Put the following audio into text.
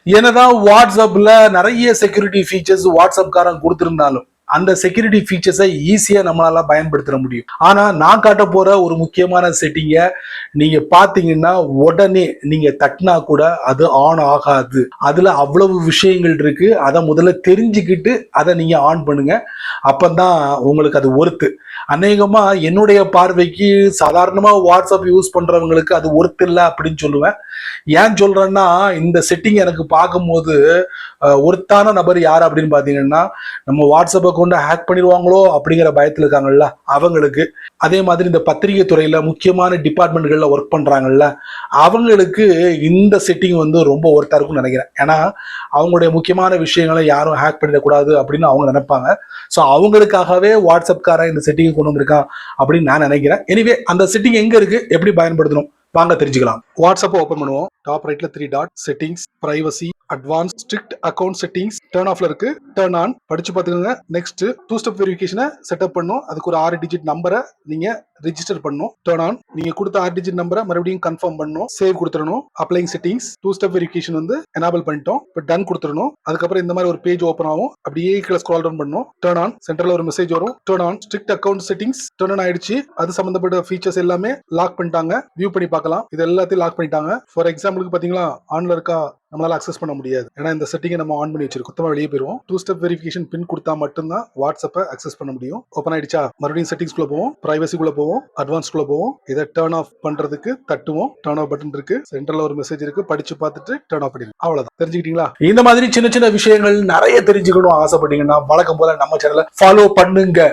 என்னதான் வாட்ஸ்அப்ல நிறைய செக்யூரிட்டி ஃபீச்சர்ஸ் வாட்ஸ்அப்காரன் கொடுத்திருந்தாலும் அந்த செக்யூரிட்டி ஃபீச்சர்ஸை ஈஸியா நம்மளால பயன்படுத்த முடியும். ஆனா நான் காட்ட போற ஒரு முக்கியமான செட்டிங்கை நீங்க பாத்தீங்கன்னா உடனே நீங்க தட்டினா கூட அது ஆன் ஆகாது. அதுல அவ்வளவு விஷயங்கள் இருக்கு. அதை முதல்ல தெரிஞ்சுக்கிட்டு அதை நீங்க ஆன் பண்ணுங்க. அப்பதான் உங்களுக்கு அது ஒர்த்து. அநேகமா என்னுடைய பார்வைக்கு சாதாரணமா வாட்ஸ்அப் யூஸ் பண்றவங்களுக்கு அது ஒர்த்து இல்லை அப்படின்னு சொல்லுவேன். ஏன் சொல்றேன்னா இந்த செட்டிங் எனக்கு பார்க்கும்போது ஒருத்தான நபர் யார் அப்படின்னு பாத்தீங்கன்னா நம்ம வாட்ஸ்அப்பை கொண்டு ஹேக் பண்ணிடுவாங்களோ அப்படிங்கிற பயத்தில் இருக்காங்கல்ல அவங்களுக்கு, அதே மாதிரி இந்த பத்திரிகை துறையில முக்கியமான டிபார்ட்மெண்ட்கள்ல ஒர்க் பண்றாங்கல்ல அவங்களுக்கு இந்த செட்டிங் வந்து ரொம்ப ஒர்த்தா இருக்கும்னு நினைக்கிறேன். ஏன்னா அவங்களுடைய முக்கியமான விஷயங்களை யாரும் ஹேக் பண்ணிடக்கூடாது அப்படின்னு அவங்க நினைப்பாங்க. ஸோ அவங்களுக்காகவே வாட்ஸ்அப்காரன் இந்த செட்டிங் கொண்டு வந்திருக்கான் அப்படின்னு நான் நினைக்கிறேன். எனிவே அந்த செட்டிங் எங்க இருக்கு, எப்படி பயன்படுத்தணும் வாங்க தெரிஞ்சுக்கலாம். வாட்ஸ்அப் ஓபன் பண்ணுவோம். டாப் ரைட்ல 3 dot, settings, privacy, advance, strict account settings, turn ஆஃப்ல இருக்கு. டர்ன் ஆன் படிச்சு பாத்துக்கோங்க. நெக்ஸ்ட் 2 ஸ்டெப் வெரிஃபிகேஷனை செட்டப் பண்ணும். அதுக்கு ஒரு 6 டிஜிட் நம்பரை நீங்க ரெஜிஸ்டர் பண்ணும். டர்ன் ஆன் நீங்க கொடுத்த 6 டிஜிட் நம்பரை மறுபடியும் கன்ஃபார்ம் பண்ணணும். சேவ் கொடுத்துடணும். அப்ளைங் செட்டிங்ஸ் 2 ஸ்டெப் வெரிஃபிகேஷன் வந்து எனேபிள் பண்ணிட்டோம். இப்போ டன் கொடுத்துடணும். அதுக்கப்புறம் இந்த மாதிரி ஒரு பேஜ் ஓப்பன் ஆகும். அப்படியே கீழே ஸ்க்ரால் டவுன் பண்ணணும். டர்ன் ஆன் சென்டர்ல ஒரு மெசேஜ் வரும். Turn on strict account settings turn on ஆயிடுச்சு. அது சம்பந்தப்பட்ட ஃபீச்சர்ஸ் எல்லாமே லாக் பண்ணிட்டாங்க. வியூ பண்ணி பார்க்கலாம். இது எல்லாத்தையும் லாக் பண்ணிட்டாங்க. ஃபார் எக்ஸாம்பிளுக்கு பாத்தீங்களா ஆன்ல இருக்கா, நம்மளால அக்சஸ் பண்ண முடியாது. ஏன்னா இந்த செட்டிங்கை நம்ம ஆன் பண்ணி வச்சிருக்கோம். மொத்தமா வெளியே போயிருவோம். 2 ஸ்டெப் வெரிஃபிகேஷன் பின் கொடுத்தா மட்டும்தான் வாட்ஸ்அப்பை அக்சஸ் பண்ண முடியும். ஓப்பன் ஆயிடுச்சா, மறுபடியும் செட்டிங்ஸ்குள்ள போவோம். பிரைவசிக்குள்ள போவோம். அட்வான்ஸ்குள்ள போவோம். இதை டர்ன் ஆஃப் பண்றதுக்கு தட்டுவோம். டர்ன் ஆஃப் பட்டன் இருக்கு. சென்டர்ல ஒரு மெசேஜ் இருக்கு. படிச்சு பார்த்துட்டு டர்ன் ஆஃப் பண்ணிடுங்க. அவ்வளவுதான். தெரிஞ்சுக்கிட்டீங்களா? இந்த மாதிரி சின்ன சின்ன விஷயங்கள் நிறைய தெரிஞ்சுக்கணும் ஆசைப்பட்டீங்கன்னா வழக்கம் போல நம்ம சேனலை ஃபாலோ பண்ணுங்க.